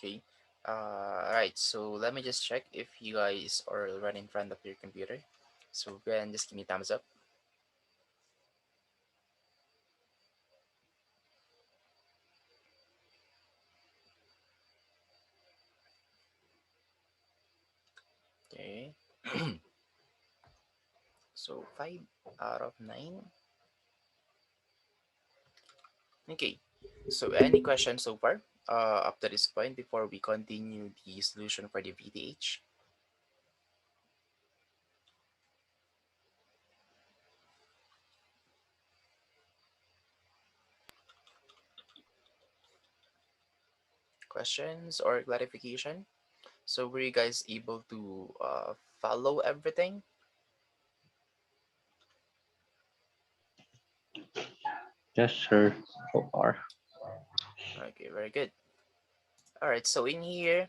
Okay. Alright, so let me just check if you guys are already in front of your computer. So go ahead and just give me thumbs up. Okay. So 5 out of 9. Okay. So any questions so far up to this point before we continue the solution for the VTH? Questions or clarification? So were you guys able to follow everything? Yes, sir. So far. Okay, very good. All right, so in here,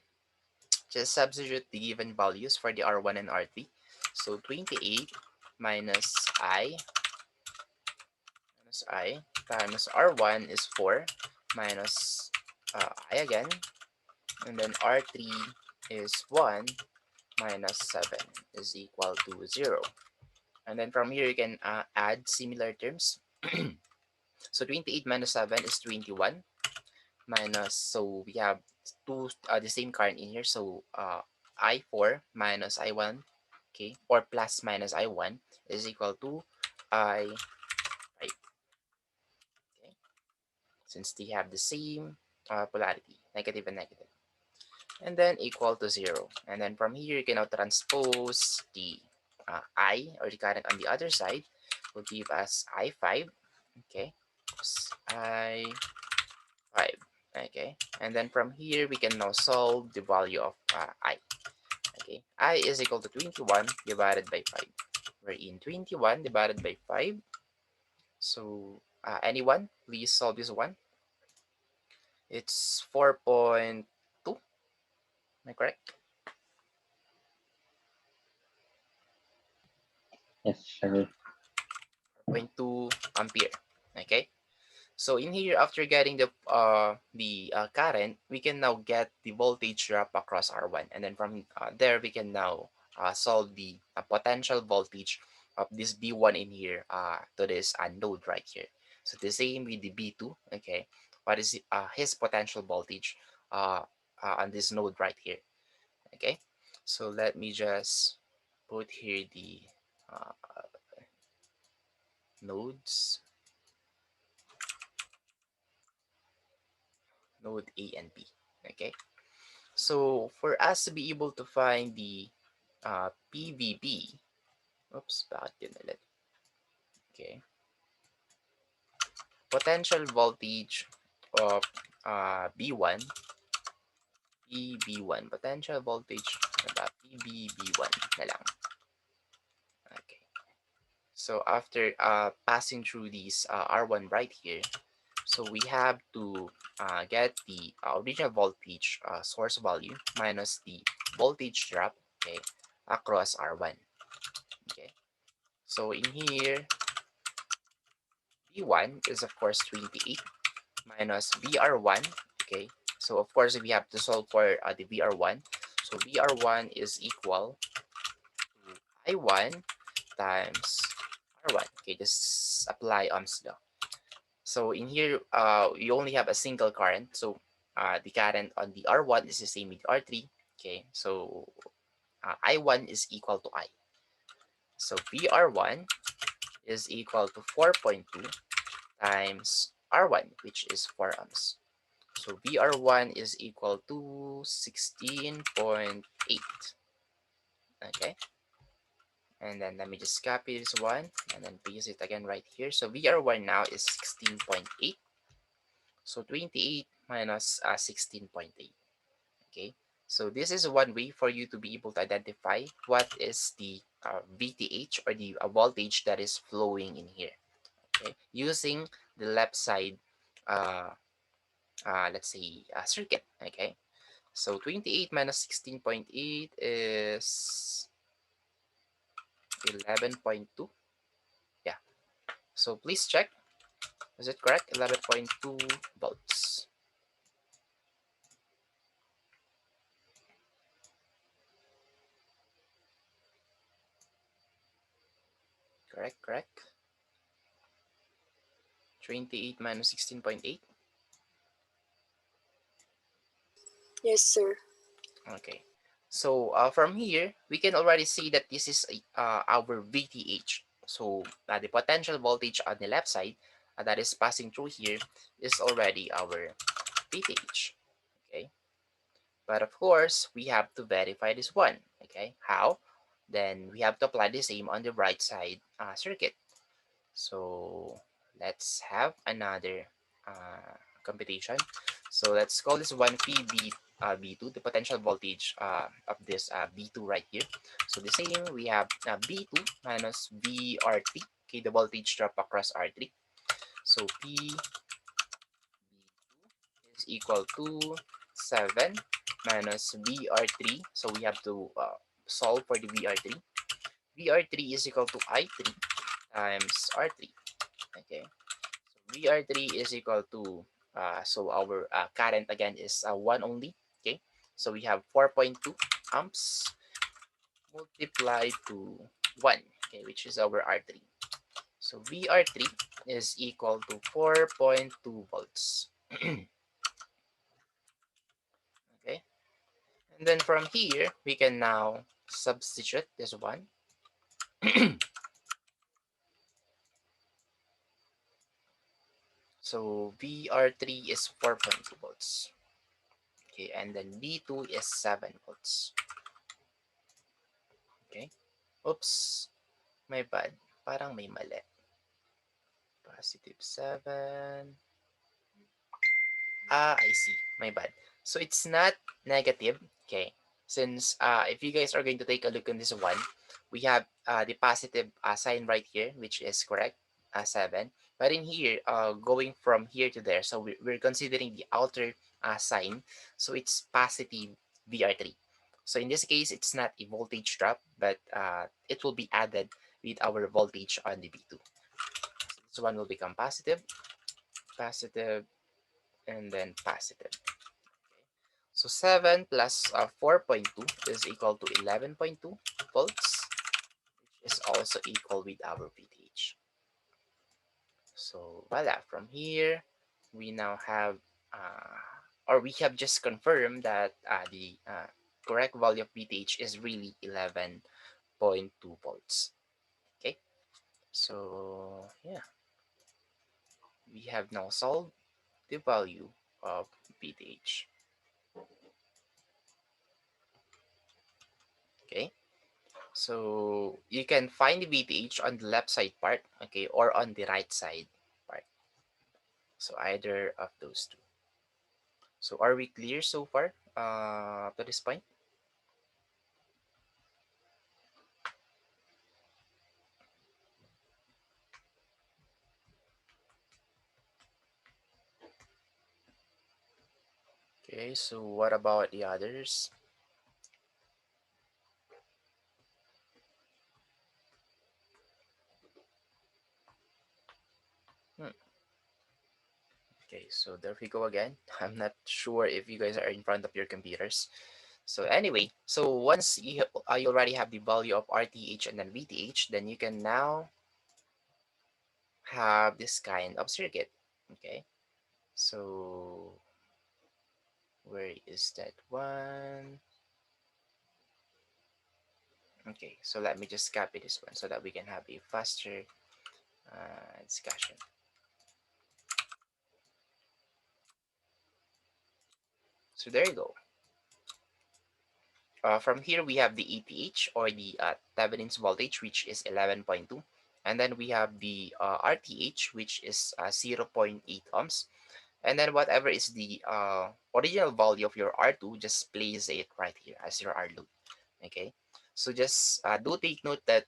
just substitute the given values for the R1 and R3. So 28 minus I times R1 is 4 minus I again, and then R3 is 1 minus 7 is equal to 0. And then from here, you can add similar terms. So 28 minus 7 is 21 minus, so we have two the same current in here, so I4 minus I1, okay, or plus minus I1 is equal to I5, okay, since they have the same polarity, negative and negative, and then equal to 0. And then from here, you can now transpose the I, or the current on the other side, will give us I5, okay, I5, okay, and then from here we can now solve the value of I. Okay, I is equal to 21 divided by 5. We're in 21 divided by 5. So anyone, please solve this one. It's 4.2. Am I correct? Yes, sir. 4.2 ampere. Okay. So in here, after getting the current, we can now get the voltage drop across R1, and then from there we can now solve the potential voltage of this B1 in here to this node right here. So the same with the B2. Okay, what is his potential voltage on this node right here? Okay, so let me just put here the uh, nodes, node A and B. Okay. So for us to be able to find the PVB, oops, bakit yun ulit? Okay, potential voltage of B1, PB1, potential voltage na ba? PBB1 na lang. Okay. So after passing through these R1 right here, so we have to get the original voltage source value minus the voltage drop, okay, across R1. Okay. So in here, V1 is of course 28 minus VR1. Okay, so of course we have to solve for the VR1. So VR1 is equal to I1 times R1. Okay, just apply Ohm's law. So in here, we only have a single current. So the current on the R1 is the same with R3. Okay, so I1 is equal to I. So VR1 is equal to 4.2 times R1, which is 4 ohms. So VR1 is equal to 16.8. Okay. And then let me just copy this one and then paste it again right here. So VR1 now is 16.8. So 28 minus 16.8. Okay. So this is one way for you to be able to identify what is the VTH, or the voltage that is flowing in here. Okay. Using the left side uh, let's say circuit. Okay, so 28 minus 16.8 is 11.2. Yeah, so please check, is it correct? 11.2 volts. Correct, correct. 28 minus 16.8. Yes, sir. Okay. So from here, we can already see that this is our VTH. So the potential voltage on the left side that is passing through here is already our VTH. Okay. But of course, we have to verify this one. Okay. How? Then we have to apply the same on the right side circuit. So let's have another computation. So let's call this one B2, the potential voltage of this B2 right here. So the same, we have B2 minus VRT, okay, the voltage drop across R3. So P B2 is equal to 7 minus VR3. So we have to solve for the VR3. VR3 is equal to I3 times R3. Okay. VR3 is equal to, so our current again is 1 only. Okay. So we have 4.2 amps multiplied to 1, okay, which is our R3. So VR3 is equal to 4.2 volts. Okay. And then from here, we can now substitute this one. So VR3 is 4.2 volts. Okay, and then B2 is 7 volts. Okay. Oops, my bad. Parang may mali. Positive 7. I see. My bad. So it's not negative. Okay. Since if you guys are going to take a look on this one, we have the positive sign right here, which is correct, 7. But in here, going from here to there, so we're considering the outer sign. So it's positive VR3. So in this case, it's not a voltage drop, but it will be added with our voltage on the B2. So this one will become positive, positive, and then positive. So 7 plus 4.2 is equal to 11.2 volts, which is also equal with our VTH. So voila, from here, we now have, or we have just confirmed that the correct value of VTH is really 11.2 volts. Okay, so yeah, we have now solved the value of VTH. Okay. So you can find the VTH on the left side part, okay, or on the right side part. So either of those two. So are we clear so far up to this point? Okay, so what about the others? Hmm. Okay, so there we go again. I'm not sure if you guys are in front of your computers. So anyway, so once you already have the value of RTH and then VTH, then you can now have this kind of circuit. Okay, so where is that one? Okay, so let me just copy this one so that we can have a faster discussion. So there you go. From here, we have the ETH or the Thevenin's voltage, which is 11.2. And then we have the RTH, which is 0.8 ohms. And then whatever is the original value of your R2, just place it right here as your R load. Okay, so just do take note that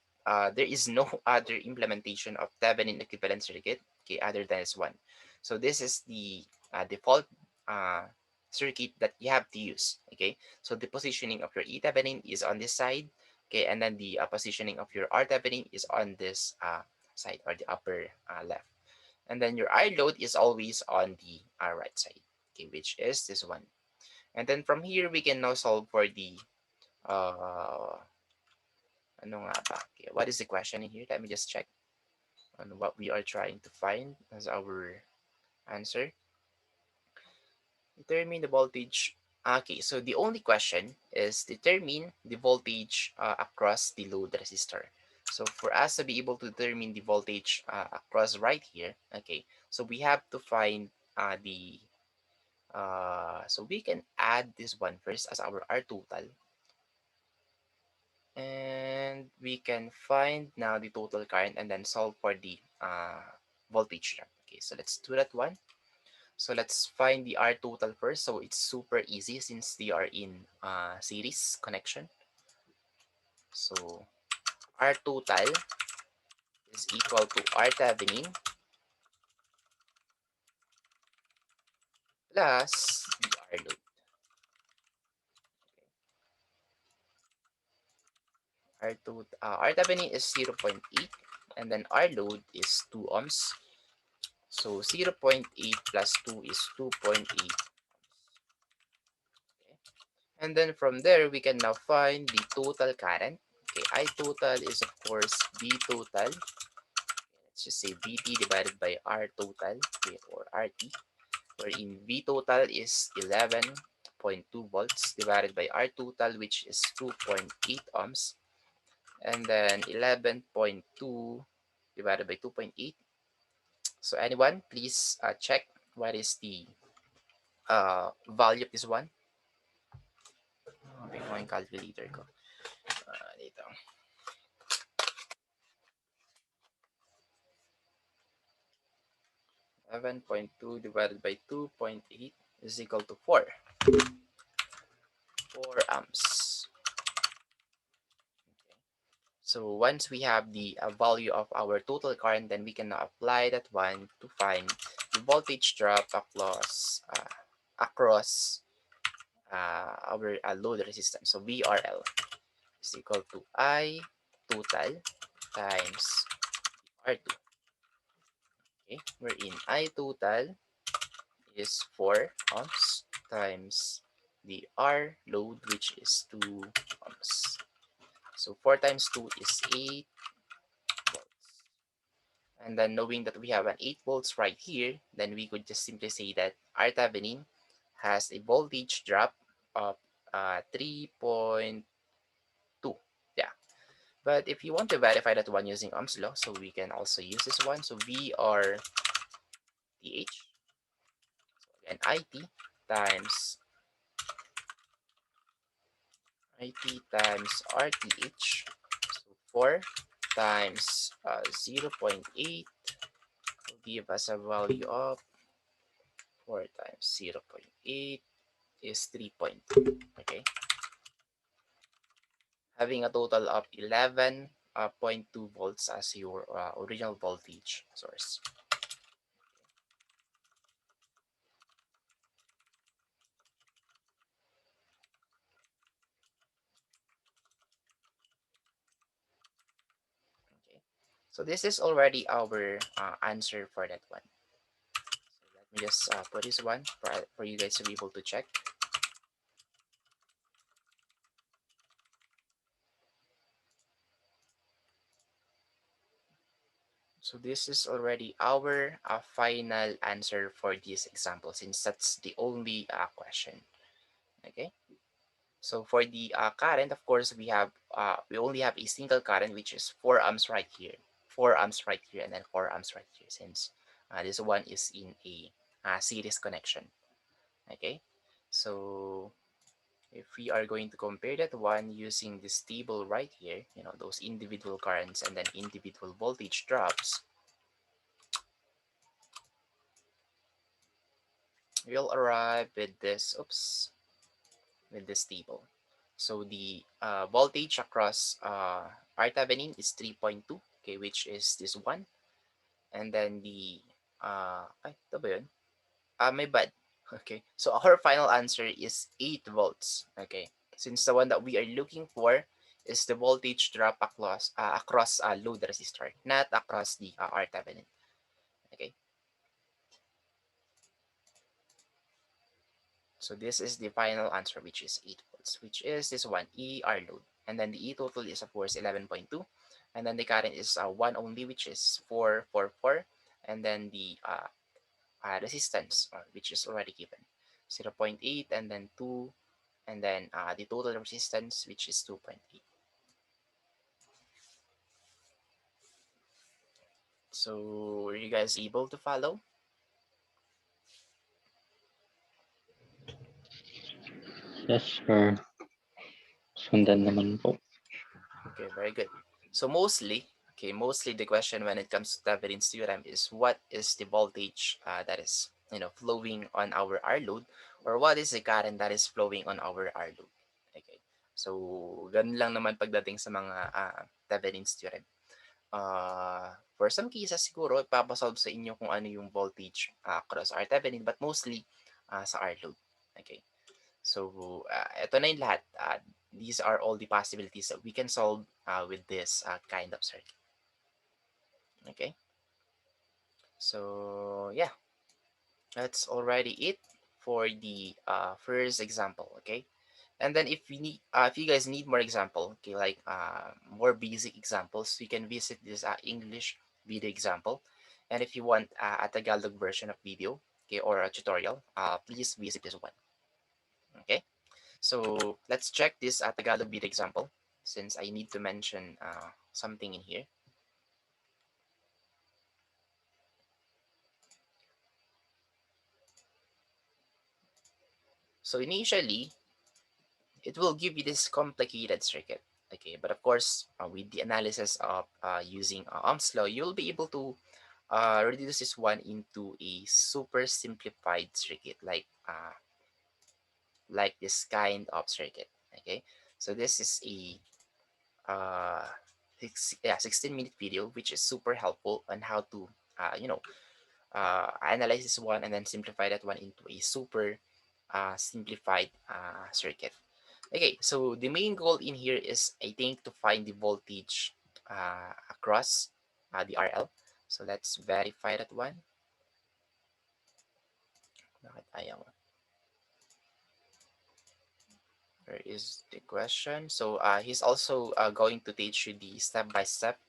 there is no other implementation of Thevenin equivalent circuit, okay, other than this one. So this is the default uh, circuit that you have to use. Okay, so the positioning of your E Thevenin is on this side, okay, and then the positioning of your R Thevenin is on this side or the upper left, and then your I load is always on the right side, okay, which is this one. And then from here we can now solve for the uh, ano nga ba? Okay, what is the question in here? Let me just check. on what we are trying to find as our answer. Determine the voltage. Okay, so the only question is determine the voltage across the load resistor. So for us to be able to determine the voltage across right here, okay, so we have to find the so we can add this one first as our R total, and we can find now the total current and then solve for the voltage drop. Okay, so let's do that one. So let's find the R total first. So it's super easy since they are in series connection. So R total is equal to R Thevenin plus the R load. R Thevenin is 0.8 and then R load is 2 ohms. So 0.8 plus 2 is 2.8. Okay. And then from there, we can now find the total current. Okay, I total is of course V total. Let's just say Vt divided by R total, okay, or RT, wherein V total is 11.2 volts divided by R total, which is 2.8 ohms, and then 11.2 divided by 2.8. So anyone, please check what is the value of this one. Okay, one calculator ko. Dito. 11.2 divided by 2.8 is equal to 4. 4 amps. Okay. So once we have the value of our total current, then we can now apply that one to find the voltage drop across our load resistance. So VRL is equal to I total times R2. Okay, wherein I total is 4 ohms times the R load, which is 2 ohms. So 4 times 2 is 8 volts. And then knowing that we have an 8 volts right here, then we could just simply say that R Thevenin has a voltage drop of 3.2. Yeah. But if you want to verify that one using Ohm's law, so we can also use this one. So VRTH, so again IT times RTH. So 4 times 0.8 will give us a value of 4 times 0.8 is 3.2. Okay. Having a total of 11.2 volts as your original voltage source. Okay. So this is already our answer for that one. So let me just put this one for you guys to be able to check. So this is already our final answer for this example since that's the only question. Okay. So for the current, of course, we only have a single current, which is 4 amps right here, 4 amps right here, and then 4 amps right here, since this one is in a series connection. Okay, so if we are going to compare that one using this table right here, you know, those individual currents and then individual voltage drops, we'll arrive with this. Oops, with this table. So the voltage across R Thevenin is 3.2, okay, which is this one. And then the, ito ba yun? My bad. Okay, so our final answer is 8 volts. Okay, since the one that we are looking for is the voltage drop across load resistor, not across the R Thevenin. Okay, so this is the final answer, which is 8 volts, which is this one, ER load. And then the E total is, of course, 11.2. and then the current is 1 only, which is 444, and then the resistance, which is already given, 0.8, and then 2, and then the total resistance, which is 2.8. So are you guys able to follow? Yes, sir. Sundan naman po. Okay, very good. So mostly the question when it comes to Thevenin's theorem is what is the voltage that is flowing on our R load, or what is the current that is flowing on our R load. Okay. So ganun lang naman pagdating sa mga Thevenin's theorem. For some cases siguro ipapasolve sa inyo kung ano yung voltage across R Thevenin, but mostly sa R load. Okay. So, ito na yung lahat. These are all the possibilities that we can solve with this kind of circuit. Okay. So, yeah, that's already it for the first example. Okay. And then if you guys need more example, okay, like more basic examples, you can visit this English video example. And if you want a Tagalog version of video, okay, or a tutorial, please visit this one. Okay. So let's check this Tagalog video example since I need to mention something in here. So initially, it will give you this complicated circuit. Okay, but of course, with the analysis of using Ohm's law, you'll be able to reduce this one into a super simplified circuit, like this kind of circuit. Okay, so this is a 16-minute video, which is super helpful on how to analyze this one and then simplify that one into a super simplified circuit. Okay, so the main goal in here is, I think, to find the voltage across the RL. So let's verify that one. Bakit ayaw? Where is the question? So he's also going to teach you the step-by-step,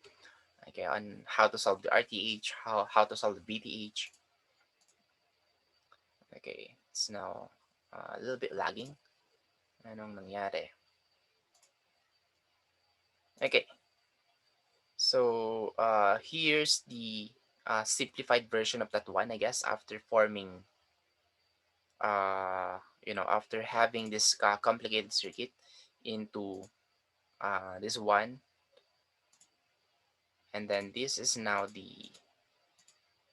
okay, on how to solve the RTH, how to solve the VTH. Okay, it's now a little bit lagging. Anong nangyari? Okay, so here's the simplified version of that one, I guess, after forming, after having this complicated circuit into this one, and then this is now the,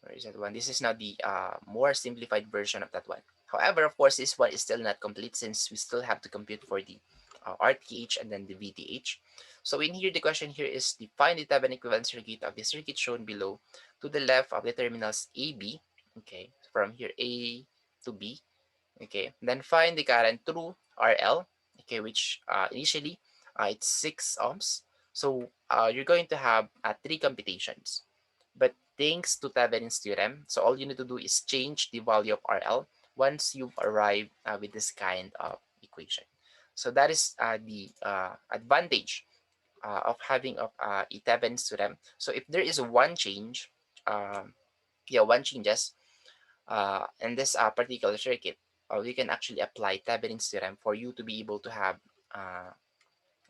where is that one? This is now the more simplified version of that one. However, of course, this one is still not complete since we still have to compute for the RTH and then the VTH. So in here, the question here is define the Thevenin equivalent circuit of the circuit shown below to the left of the terminals AB. Okay, from here A to B. Okay, then find the current through RL. Okay, which initially it's 6 ohms. So you're going to have three computations. But thanks to Thevenin's theorem, so all you need to do is change the value of RL once you've arrived with this kind of equation. So that is the advantage of having a Thevenin's theorem. So if there is one change, one changes in this particular circuit, we can actually apply Thevenin's theorem for you to be able to have uh,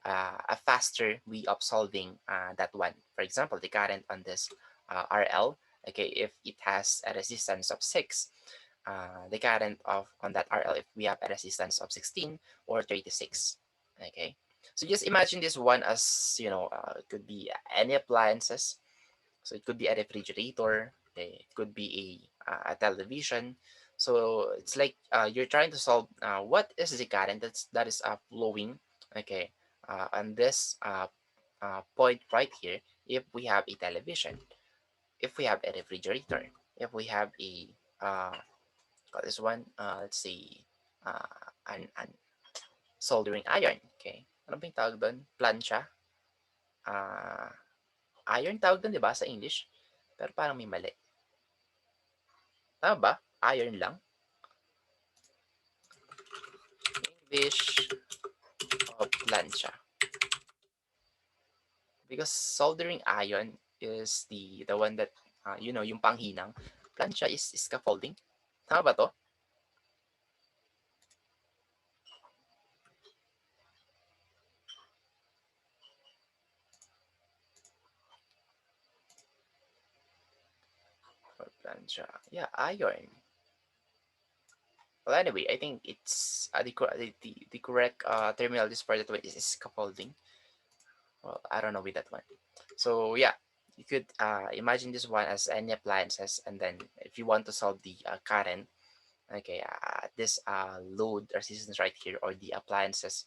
a faster way of solving that one. For example, the current on this RL, okay, if it has a resistance of 6, the current of on that RL, if we have a resistance of 16 or 36, okay. So just imagine this one as, it could be any appliances. So it could be a refrigerator, it could be a television. So it's like you're trying to solve what is the current that is flowing, okay, on this point right here. If we have a television, if we have a refrigerator, if we have a this one, let's say an soldering iron, okay. Ano ba yung tawag doon? Plancha. Uh, Iron tawag doon, di ba, sa English? Pero parang may mali. Tama ba? Iron lang? English of plancha. because soldering iron is the one that yung panghinang. Plancha is scaffolding. Tama ba to? Or plancha. Yeah, iron. Well, anyway, I think it's the correct terminology for that one is scaffolding. Well, I don't know with that one. So yeah, you could imagine this one as any appliances, and then if you want to solve the current, okay, this load resistance right here, or the appliances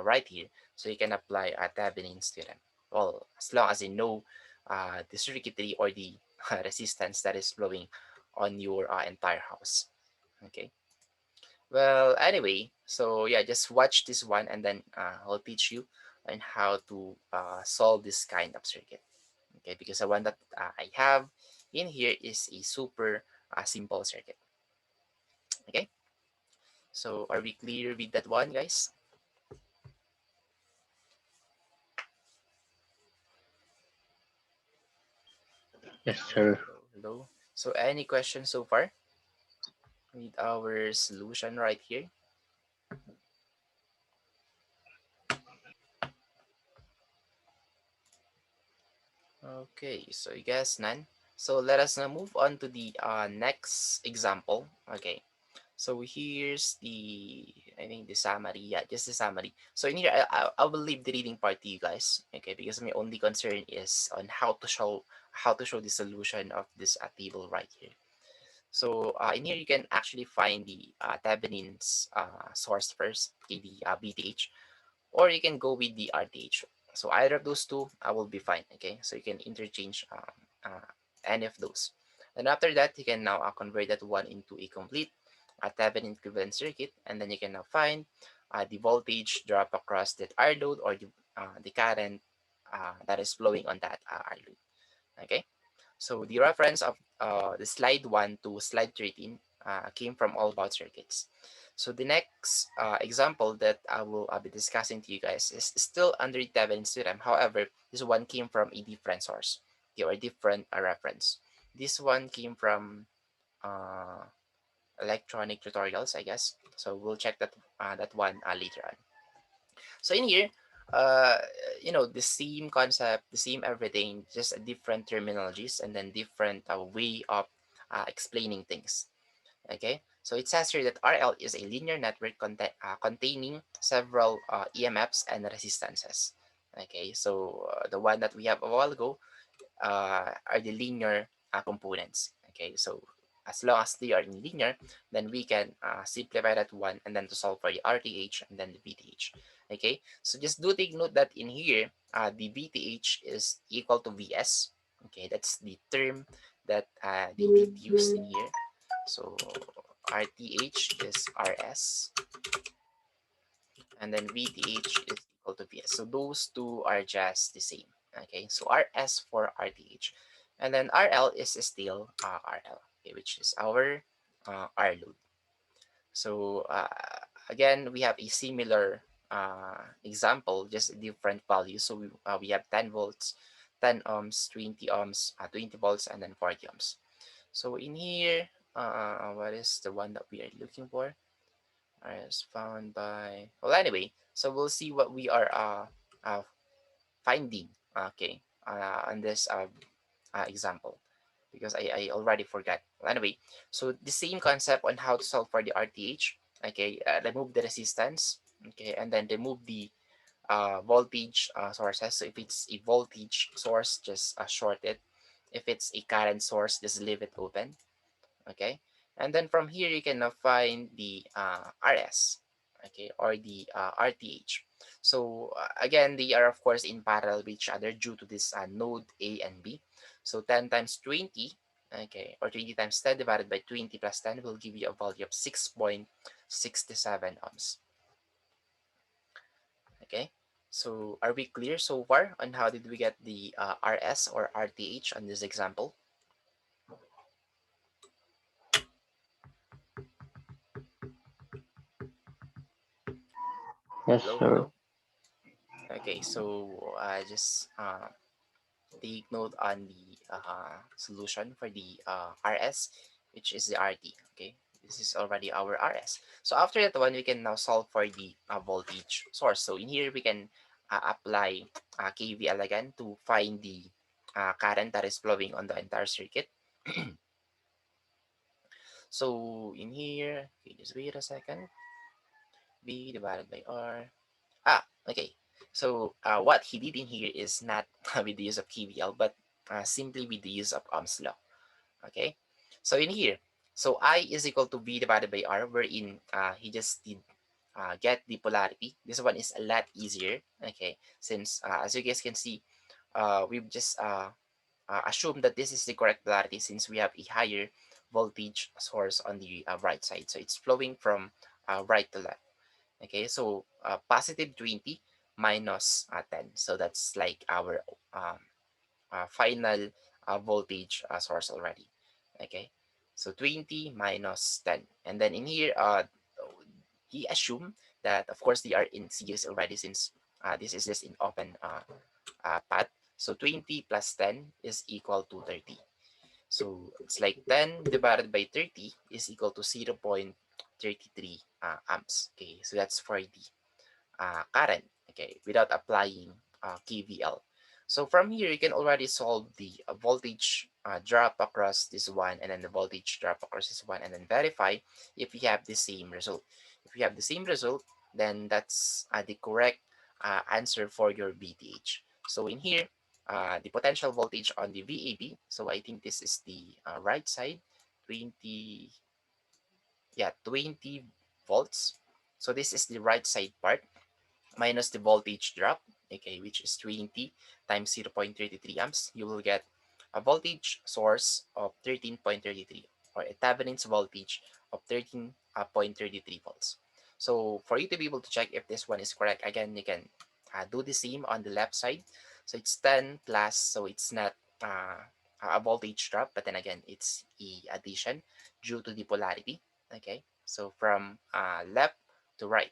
right here, so you can apply a Thevenin's theorem. Well, as long as you know the circuitry or the resistance that is flowing on your entire house. Okay. Well, anyway, so yeah, just watch this one, and then I'll teach you on how to solve this kind of circuit. Okay, because the one that I have in here is a super simple circuit. Okay, so are we clear with that one, guys? Yes, Hello, sir. hello, hello. So any questions so far with our solution right here? Okay, so you guys none. So let us now move on to the next example. Okay, so here's the, I think the summary. Yeah, just the summary. So in here, I will leave the reading part to you guys. Okay, because my only concern is on how to show the solution of this table right here. So in here you can actually find the Thevenin's source first, okay, the VTH, or you can go with the RTH. So either of those two will be fine. Okay, so you can interchange any of those. And after that, you can now convert that one into a complete Thevenin equivalent circuit, and then you can now find the voltage drop across that R load, or the current that is flowing on that R load. Okay. So the reference of the slide 1 to slide 13 came from All About Circuits. So the next example that I will be discussing to you guys is still under Thevenin's theorem. However, this one came from a different source, okay, or a different reference. This one came from uh, electronic tutorials, I guess. So we'll check that one later on. So in here, uh, the same concept, the same everything, just different terminologies, and then different way of explaining things. Okay, so it says here that RL is a linear network containing several EMFs and resistances. Okay, so the one that we have a while ago are the linear components. Okay, so as long as they are in linear, then we can simplify that one, and then to solve for the RTH and then the VTH. Okay, so just do take note that in here, the VTH is equal to Vs. Okay, that's the term that they did use in here. So RTH is Rs, and then VTH is equal to Vs. So those two are just the same. Okay, so Rs for RTH, and then RL is still RL, okay, which is our R load. So again, we have a similar example, just different values. So we have 10 volts, 10 ohms, 20 ohms, 20 volts, and then 40 ohms. So in here, what is the one that we are looking for? Is found by, well, anyway, so we'll see what we are uh finding, okay, on this example, because I already forgot. Well, anyway, so the same concept on how to solve for the RTH. Okay, remove the resistance, okay, and then remove the voltage sources. So if it's a voltage source, just short it. If it's a current source, just leave it open. Okay, and then from here you can find the RS, okay, or the RTH. So again, they are of course in parallel with each other due to this node A and B. So 10 times 20, okay, or 20 times 10 divided by 20 plus 10 will give you a value of 6.67 ohms. Okay, so are we clear so far on how did we get the RS or RTH on this example? Yes, Hello, sir. hello. Okay, so just take note on the solution for the RS, which is the RT. Okay, this is already our RS. So after that one, we can now solve for the voltage source. So in here, we can apply KVL again to find the current that is flowing on the entire circuit. So in here, okay, just wait a second. V divided by R. Okay. So what he did in here is not with the use of KVL, but simply with the use of Ohm's law. Okay. So in here, so I is equal to V divided by R, wherein he just did get the polarity. This one is a lot easier. Okay, since as you guys can see, we've just assumed that this is the correct polarity since we have a higher voltage source on the right side. So it's flowing from right to left. Okay, so positive 20 minus 10. So that's like our final voltage source already. Okay, so 20 minus 10. And then in here, he assumed that, of course, they are in series already since this is just in open path. So 20 plus 10 is equal to 30. So it's like 10 divided by 30 is equal to 0.33 amps. Okay, so that's for the current, okay, without applying KVL. So from here, you can already solve the voltage drop across this one and then the voltage drop across this one and then verify if we have the same result. If we have the same result, then that's the correct answer for your VTH. So in here, the potential voltage on the VAB, so I think this is the right side, 20, yeah, 20 volts. So this is the right side part minus the voltage drop, okay, which is 20 times 0.33 amps, you will get a voltage source of 13.33 or a Thevenin's voltage of 13.33 volts. So for you to be able to check if this one is correct, again, you can do the same on the left side. So it's 10 plus, so it's not a voltage drop, but then again, it's a addition due to the polarity, okay? So from left to right,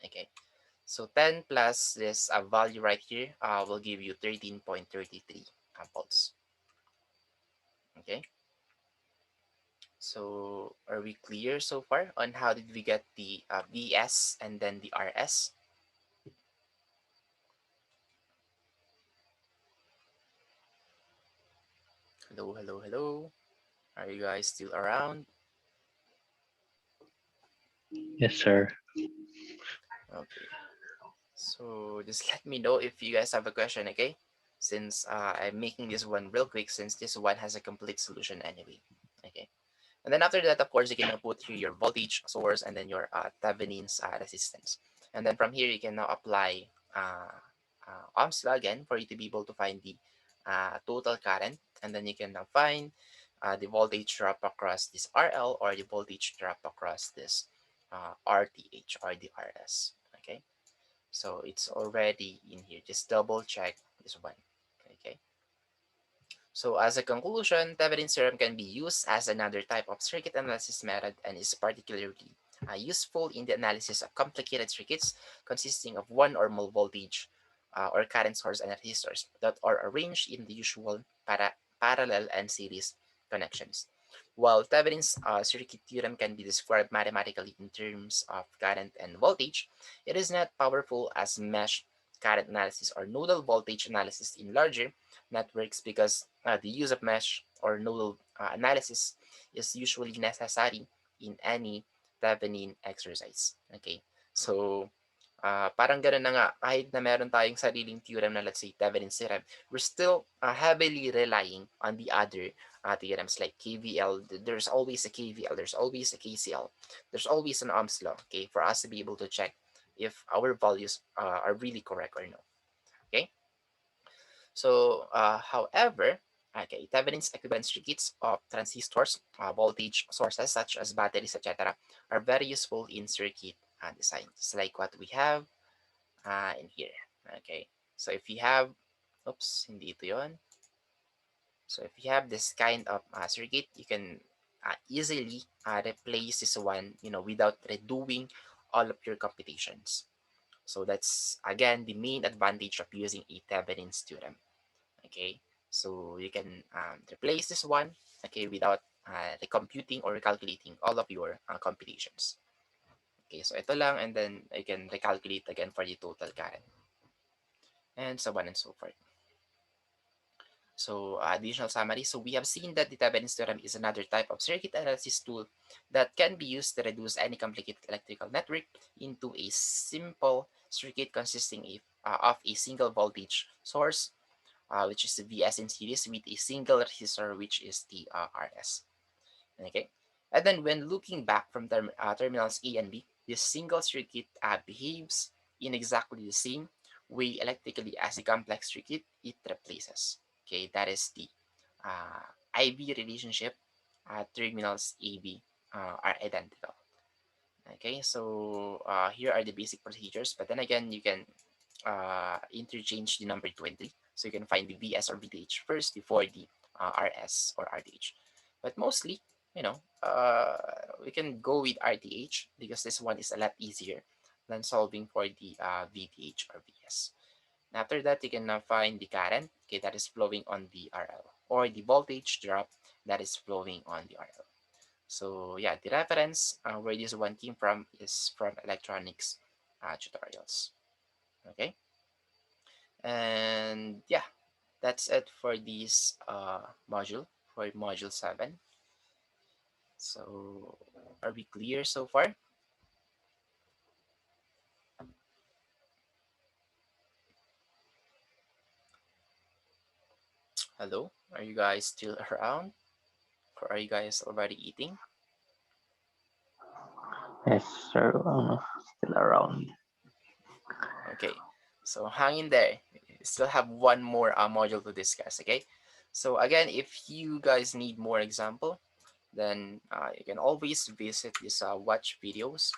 okay? So 10 plus this value right here will give you 13.33 volts. Okay. So are we clear so far on how did we get the VS and then the RS? Hello, hello, hello. Are you guys still around? Yes, sir. Okay. So just let me know if you guys have a question, okay? Since I'm making this one real quick since this one has a complete solution anyway. Okay. And then after that, of course, you can now put here your voltage source and then your Thevenin's resistance. And then from here, you can now apply Ohm's law again for you to be able to find the total current. And then you can now find the voltage drop across this RL or the voltage drop across this RTH or the RS. Okay, so it's already in here. Just double check this one. Okay. So as a conclusion, Thevenin's theorem can be used as another type of circuit analysis method and is particularly useful in the analysis of complicated circuits consisting of one or more voltage or current source and resistors that are arranged in the usual parallel and series connections. While Thevenin's circuit theorem can be described mathematically in terms of current and voltage, it is not powerful as mesh current analysis or nodal voltage analysis in larger networks because the use of mesh or nodal analysis is usually necessary in any Thevenin exercise. Okay, so parang ganun na nga, kahit na meron tayong sariling theorem na let's say Thevenin's theorem, we're still heavily relying on the other theorems like KVL. There's always a KVL, there's always a KCL, there's always an Ohm's law, okay, for us to be able to check if our values are really correct or no. Okay. So, however, okay, Thevenin's equivalent circuits of transistors, voltage sources such as batteries, etc., are very useful in circuit design, just like what we have in here. Okay, so if you have, oops, hindi ito yun. So if you have this kind of circuit, you can easily replace this one, without redoing all of your computations. So that's again the main advantage of using a Thevenin's theorem. Okay, so you can replace this one, okay, without recomputing or recalculating all of your computations. Okay, so ito lang, and then I can recalculate again for the total current, and so on and so forth. So additional summary. So we have seen that the Thevenin's theorem is another type of circuit analysis tool that can be used to reduce any complicated electrical network into a simple circuit consisting of a single voltage source, which is the Vs in series, with a single resistor, which is the Rs. Okay, and then when looking back from terminals A and B, this single circuit behaves in exactly the same way electrically as the complex circuit it replaces. Okay, that is the uh, IV relationship. Terminals AB are identical. Okay, so here are the basic procedures, but then again, you can interchange the number 20. So you can find the VS or VTH first before the RS or RTH. But mostly, you know, we can go with RTH because this one is a lot easier than solving for the VTH or VS. And after that, you can now find the current, okay, that is flowing on the RL, or the voltage drop that is flowing on the RL. So yeah, the reference where this one came from is from electronics tutorials. Okay, and yeah, that's it for this module, for module 7. So are we clear so far? Hello, are you guys still around, or are you guys already eating? Yes, sir. Still around. Okay, so hang in there. We still have one more module to discuss. Okay, so again, if you guys need more example, then you can always visit this watch videos.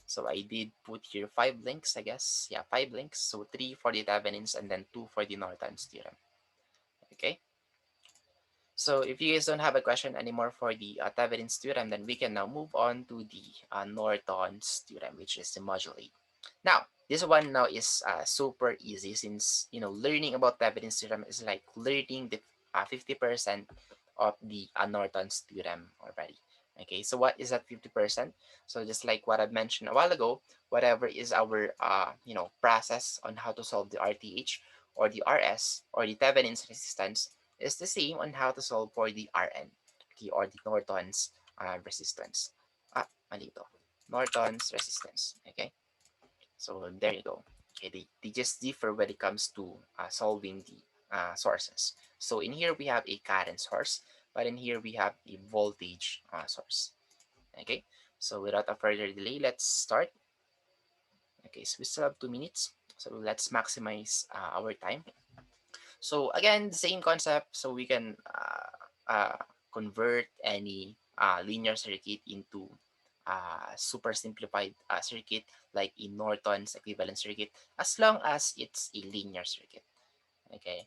So I did put here 5 links, I guess. Yeah, 5 links. So 3 for the Thevenins and then 2 for the Norton's theorem. Okay. So if you guys don't have a question anymore for the Thevenin's theorem, then we can now move on to the Norton's theorem, which is the module 8. Now, this one now is super easy, since learning about Thevenin's theorem is like learning the 50% of the Norton's theorem already. Okay, so what is that 50%? So just like what I mentioned a while ago, whatever is our process on how to solve the RTH or the RS or the Thevenin's resistance is the same on how to solve for the RN, okay, or the Norton's resistance. Mali ito. Norton's resistance. Okay, so there you go. Okay, they just differ when it comes to solving the sources. So in here we have a current source, but in here we have a voltage source. Okay, so without a further delay, let's start. Okay, so we still have 2 minutes, so let's maximize our time. So again, the same concept. So we can convert any linear circuit into super simplified circuit like in Norton's equivalent circuit, as long as it's a linear circuit. Okay,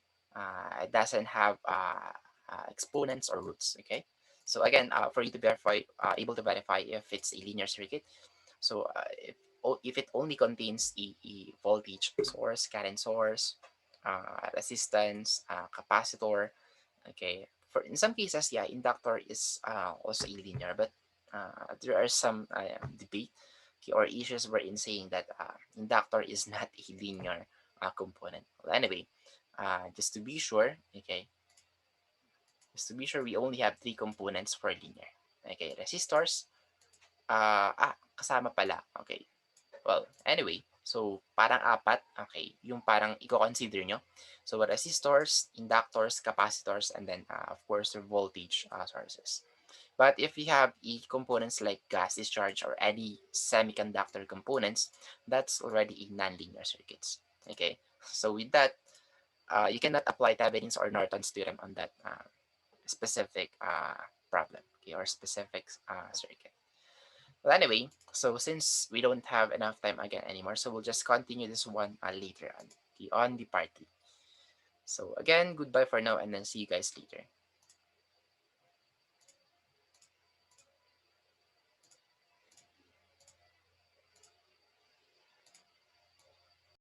it doesn't have exponents or roots. Okay, so again, for you to verify, able to verify if it's a linear circuit, so if it only contains a voltage source, current source, resistance, capacitor, okay. For in some cases, yeah, inductor is also a linear, but there are some debate, okay, or issues wherein saying that inductor is not a linear component. Well, anyway, just to be sure, okay, we only have 3 components for linear. Okay, resistors, kasama pala. Okay, well, anyway, so parang apat, okay, yung parang i-consider nyo. So resistors, inductors, capacitors, and then of course the voltage sources. But if you have components like gas discharge or any semiconductor components, that's already a non-linear circuits. Okay, so with that, you cannot apply Thevenin's or Norton's theorem on that specific problem, okay, or specific circuit. Well, anyway, so since we don't have enough time again anymore, so we'll just continue this one later on, okay, on the part 3. So again, goodbye for now, and then see you guys later.